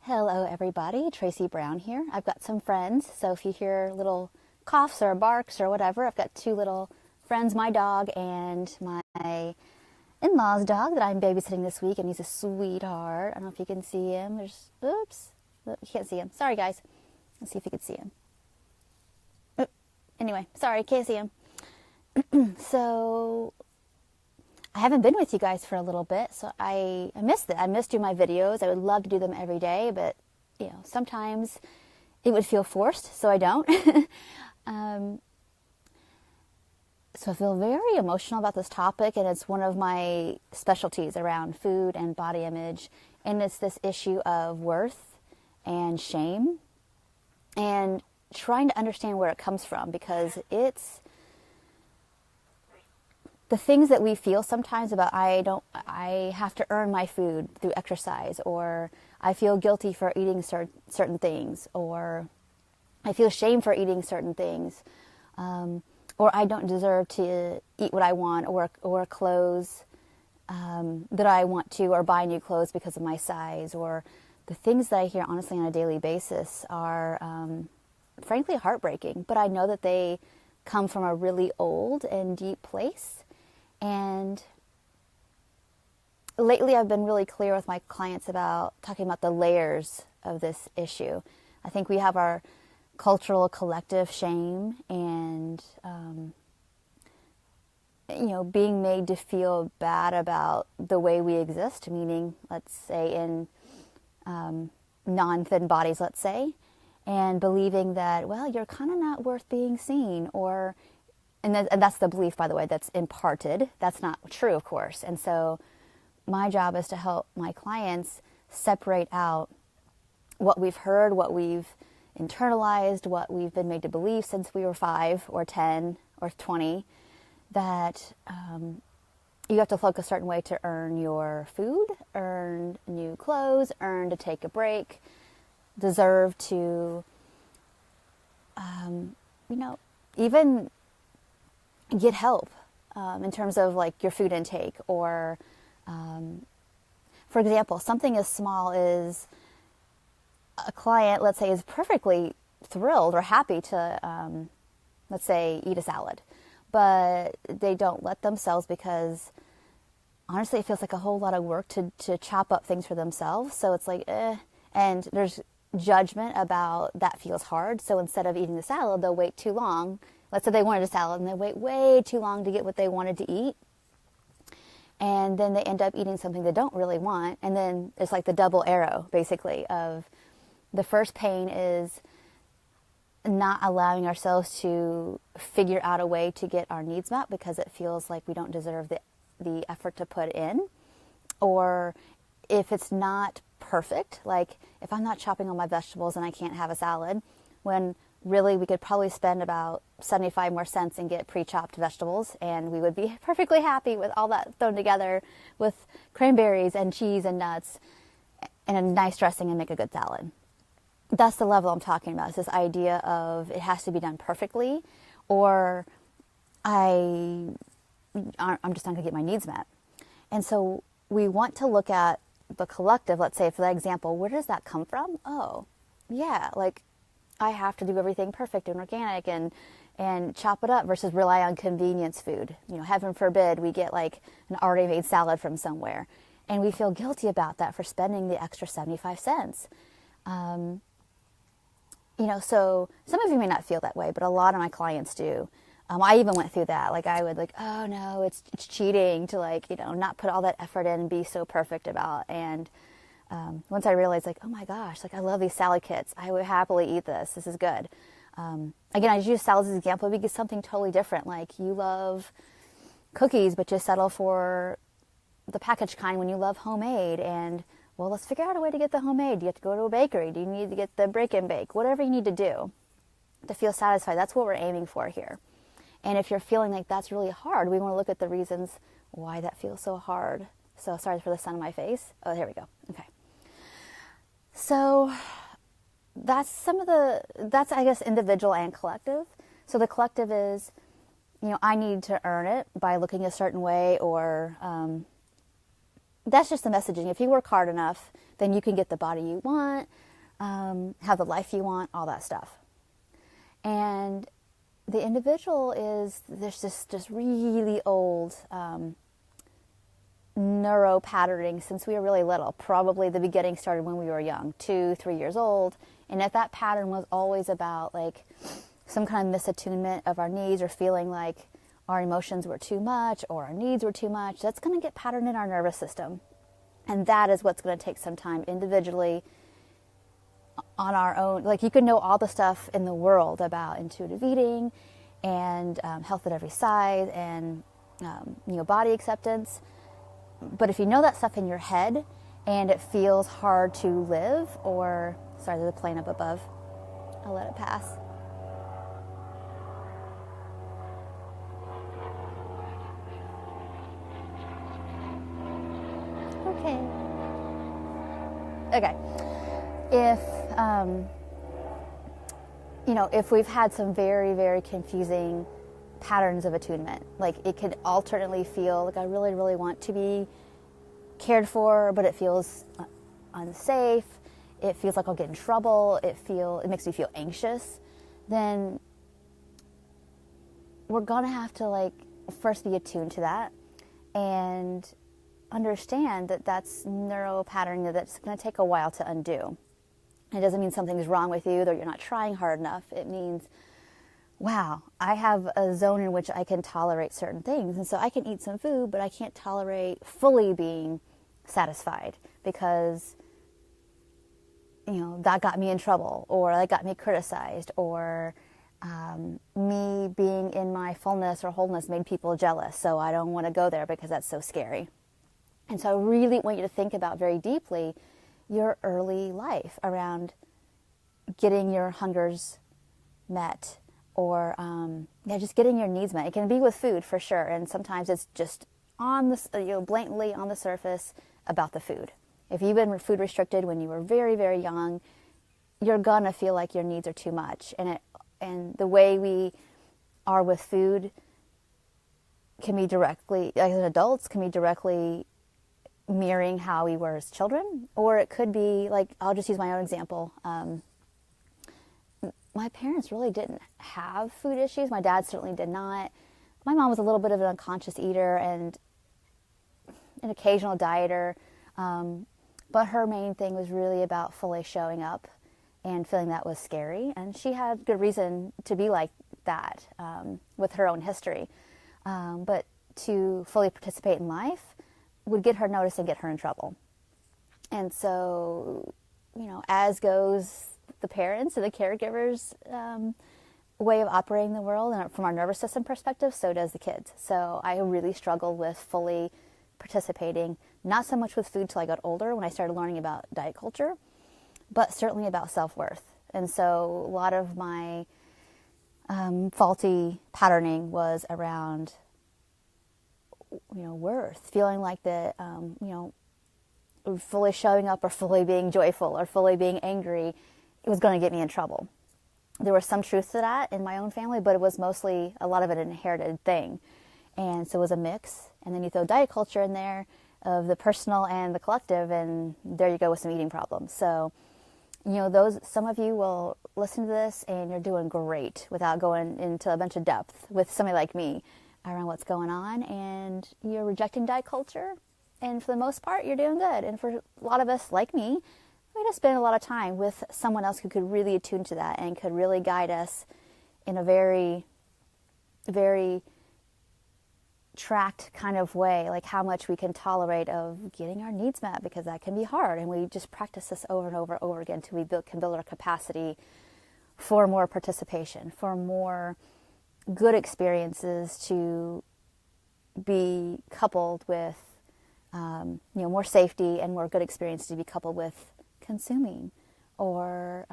Hello everybody, Tracy Brown here. I've got some friends, so if you hear little coughs or barks or whatever, I've got two little friends, my dog and my in-law's dog that I'm babysitting this week, and he's a sweetheart. I don't know if you can see him. Oops, you can't see him. Sorry guys. Let's see if you can see him. Anyway, sorry, can't see him. So I haven't been with you guys for a little bit, so I missed it. I missed doing my videos. I would love to do them every day, but sometimes it would feel forced, so I don't. So I feel very emotional about this topic, and it's one of my specialties around food and body image, and it's this issue of worth and shame and trying to understand where it comes from, because it's the things that we feel sometimes about I have to earn my food through exercise, or I feel guilty for eating certain things, or I feel shame for eating certain things, or I don't deserve to eat what I want, or clothes that I want to, or buy new clothes because of my size, or the things that I hear honestly on a daily basis are frankly heartbreaking, but I know that they come from a really old and deep place. And lately I've been really clear with my clients about talking about the layers of this issue. I think we have our cultural collective shame and, being made to feel bad about the way we exist, meaning, let's say, in non-thin bodies, let's say, and believing that, well, you're kind of not worth being seen, or... And that's the belief, by the way, that's imparted. That's not true, of course. And so my job is to help my clients separate out what we've heard, what we've internalized, what we've been made to believe since we were 5 or 10 or 20, that you have to look a certain way to earn your food, earn new clothes, earn to take a break, deserve to, even get help in terms of like your food intake, or for example, something as small as a client, let's say, is perfectly thrilled or happy to let's say eat a salad, but they don't let themselves, because honestly it feels like a whole lot of work to chop up things for themselves. So it's like and there's judgment about that feels hard, so instead of eating the salad they'll wait too long. Let's say they wanted a salad and they wait way too long to get what they wanted to eat. And then they end up eating something they don't really want. And then it's like the double arrow, basically, of the first pain is not allowing ourselves to figure out a way to get our needs met because it feels like we don't deserve the effort to put in. Or if it's not perfect, like if I'm not chopping all my vegetables and I can't have a salad, when really we could probably spend about 75 more cents and get pre-chopped vegetables, and we would be perfectly happy with all that thrown together with cranberries and cheese and nuts and a nice dressing and make a good salad. That's the level I'm talking about. It's this idea of it has to be done perfectly, or I'm just not going to get my needs met. And so we want to look at the collective. Let's say, for that example, where does that come from? Oh, yeah, like I have to do everything perfect and organic and chop it up versus rely on convenience food. Heaven forbid we get like an already made salad from somewhere, and we feel guilty about that for spending the extra 75 cents. So some of you may not feel that way, but a lot of my clients do. I even went through that. Like I would oh no, it's cheating to not put all that effort in and be so perfect about. And once I realized oh my gosh, I love these salad kits. I would happily eat this. This is good. Again, I use salads as an example because something totally different. Like you love cookies, but just settle for the packaged kind when you love homemade. And well, let's figure out a way to get the homemade. Do you have to go to a bakery? Do you need to get the break and bake? Whatever you need to do to feel satisfied. That's what we're aiming for here. And if you're feeling like that's really hard, we want to look at the reasons why that feels so hard. So sorry for the sun on my face. Oh, here we go. Okay. So that's I guess individual and collective. So the collective is, I need to earn it by looking a certain way, or that's just the messaging. If you work hard enough, then you can get the body you want, have the life you want, all that stuff. And the individual there's just really old neuro patterning since we were really little. Probably the beginning started when we were young, 2-3 years old. And if that pattern was always about like some kind of misattunement of our needs, or feeling like our emotions were too much or our needs were too much, that's going to get patterned in our nervous system. And that is what's going to take some time individually on our own. Like, you can know all the stuff in the world about intuitive eating and health at every size and body acceptance. But if you know that stuff in your head and it feels hard to live, or, sorry, there's a plane up above. I'll let it pass. Okay. If we've had some very, very confusing patterns of attunement, like it could alternately feel like I really, really want to be cared for, but it feels unsafe. It feels like I'll get in trouble. It makes me feel anxious. Then we're gonna have to first be attuned to that and understand that that's neuro patterning that's going to take a while to undo. It doesn't mean something's wrong with you, that you're not trying hard enough. It means, wow, I have a zone in which I can tolerate certain things. And so I can eat some food, but I can't tolerate fully being satisfied because, that got me in trouble, or that got me criticized, or me being in my fullness or wholeness made people jealous. So I don't want to go there because that's so scary. And so I really want you to think about very deeply your early life around getting your hungers met, or just getting your needs met. It can be with food for sure, and sometimes it's just on the blatantly on the surface about the food. If you've been food restricted when you were very, very young, you're gonna feel like your needs are too much, and the way we are with food can be directly, as adults, can be directly mirroring how we were as children, or it could be I'll just use my own example. My parents really didn't have food issues. My dad certainly did not. My mom was a little bit of an unconscious eater and an occasional dieter, but her main thing was really about fully showing up and feeling that was scary, and she had good reason to be like that with her own history, but to fully participate in life would get her noticed and get her in trouble. And so, as goes the parents and the caregivers' way of operating the world, and from our nervous system perspective, so does the kids. So I really struggled with fully participating, not so much with food till I got older when I started learning about diet culture, but certainly about self-worth. And so a lot of my faulty patterning was around worth, feeling like that, fully showing up or fully being joyful or fully being angry, it was going to get me in trouble. There was some truth to that in my own family, but it was mostly a lot of it an inherited thing. And so it was a mix. And then you throw diet culture in there of the personal and the collective, and there you go with some eating problems. So, some of you will listen to this and you're doing great without going into a bunch of depth with somebody like me around what's going on, and you're rejecting diet culture, and for the most part you're doing good. And for a lot of us like me, we just spend a lot of time with someone else who could really attune to that and could really guide us in a very, very tracked kind of way, like how much we can tolerate of getting our needs met, because that can be hard, and we just practice this over and over and over again until we can build our capacity for more participation, for more good experiences to be coupled with, more safety, and more good experiences to be coupled with consuming or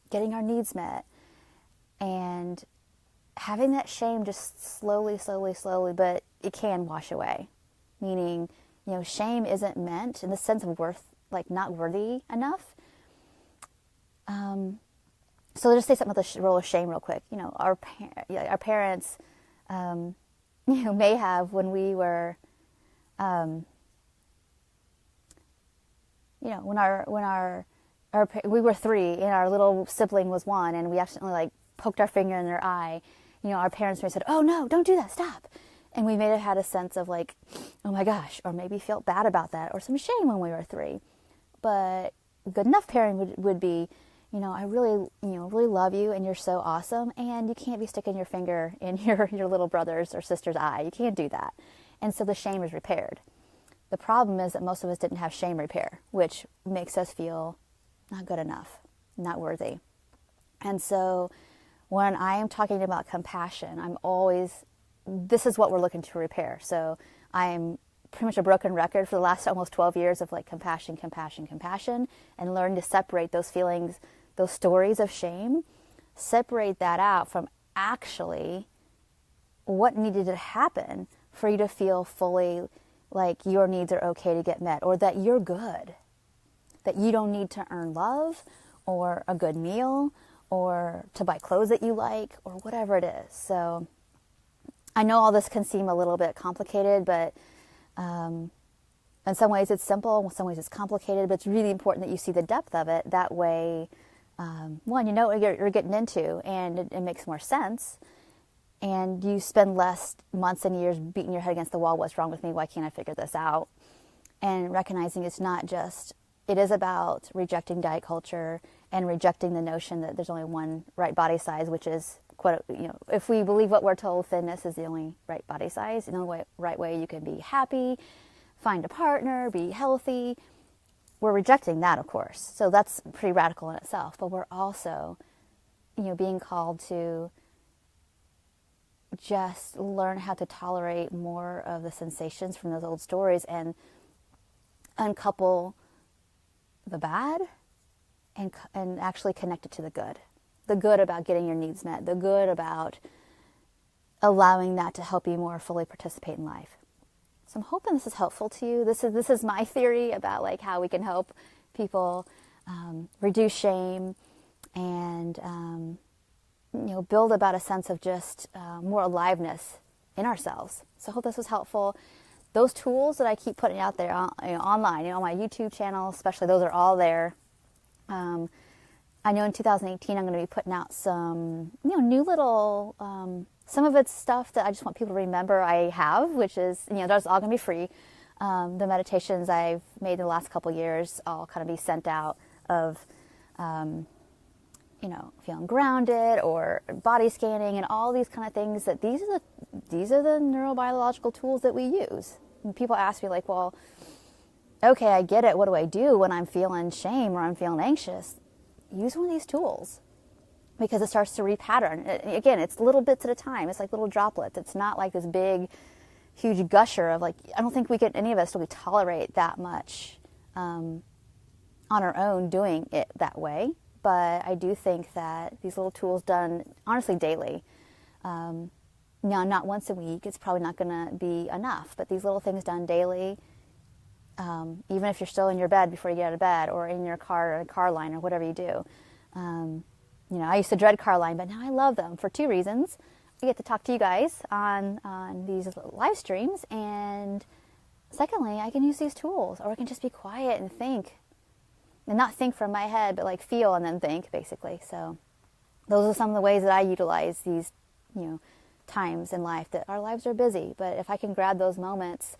getting our needs met, and having that shame just slowly, but it can wash away. Meaning, shame isn't meant in the sense of worth, like not worthy enough. So I'll just say something about the role of shame real quick. Our parents, may have, when we were we were 3 and our little sibling was 1 and we accidentally like poked our finger in their eye, our parents may have said, "Oh no, don't do that, stop." And we may have had a sense of like, oh my gosh, or maybe felt bad about that or some shame when we were 3. But good enough parenting would be, I really, really love you and you're so awesome and you can't be sticking your finger in your little brother's or sister's eye. You can't do that. And so the shame is repaired. The problem is that most of us didn't have shame repair, which makes us feel not good enough, not worthy. And so when I am talking about compassion, this is what we're looking to repair. So I'm pretty much a broken record for the last almost 12 years of like compassion, and learn to separate those feelings, those stories of shame, separate that out from actually what needed to happen for you to feel fully like your needs are okay to get met, or that you're good, that you don't need to earn love or a good meal or to buy clothes that you like or whatever it is. So I know all this can seem a little bit complicated, but in some ways it's simple, in some ways it's complicated, but it's really important that you see the depth of it. That way, one, you know what you're getting into, and it makes more sense. And you spend less months and years beating your head against the wall. What's wrong with me? Why can't I figure this out? And recognizing it is about rejecting diet culture and rejecting the notion that there's only one right body size, which is, if we believe what we're told, thinness is the only right body size, the only right way you can be happy, find a partner, be healthy. We're rejecting that, of course. So that's pretty radical in itself. But we're also, being called to just learn how to tolerate more of the sensations from those old stories and uncouple the bad and actually connect it to the good. The good about getting your needs met. The good about allowing that to help you more fully participate in life. So I'm hoping this is helpful to you. This is my theory about like how we can help people reduce shame and build about a sense of just more aliveness in ourselves. So I hope this was helpful. Those tools that I keep putting out there online, on my YouTube channel, especially, those are all there. I know in 2018 I'm going to be putting out some new little, some of it's stuff that I just want people to remember I have, which is, that's all going to be free. The meditations I've made in the last couple years all kind of be sent out of, feeling grounded or body scanning and all these kind of things. That these are the neurobiological tools that we use. And people ask me like, well, okay, I get it. What do I do when I'm feeling shame or I'm feeling anxious? Use one of these tools, because it starts to repattern. Again, it's little bits at a time. It's like little droplets. It's not like this big, huge gusher of like, I don't think any of us really tolerate that much on our own doing it that way. But I do think that these little tools done, honestly, daily, not once a week, it's probably not going to be enough. But these little things done daily, even if you're still in your bed before you get out of bed, or in your car, or a car line, or whatever you do. I used to dread car line, but now I love them for 2 reasons. I get to talk to you guys on these live streams, and secondly, I can use these tools, or I can just be quiet and think. And not think from my head, but like feel and then think, basically. So those are some of the ways that I utilize these, times in life that our lives are busy. But if I can grab those moments,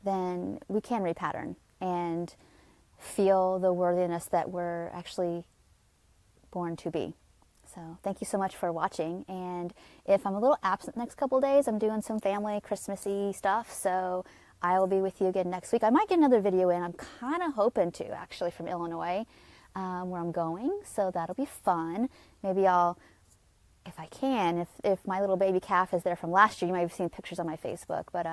then we can repattern and feel the worthiness that we're actually born to be. So thank you so much for watching. And if I'm a little absent the next couple of days, I'm doing some family Christmassy stuff. So I will be with you again next week. I might get another video in. I'm kind of hoping to, actually, from Illinois, where I'm going. So that'll be fun. Maybe I'll, if I can, if my little baby calf is there from last year, you might have seen pictures on my Facebook. But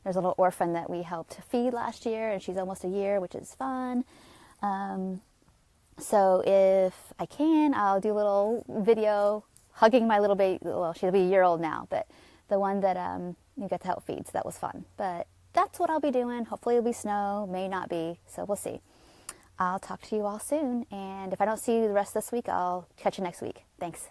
there's a little orphan that we helped feed last year, and she's almost a year, which is fun. So if I can, I'll do a little video hugging my little baby. Well, she'll be a year old now, but the one that you got to help feed. So that was fun. But that's what I'll be doing. Hopefully it'll be snow, may not be, so we'll see. I'll talk to you all soon, and if I don't see you the rest of this week, I'll catch you next week. Thanks.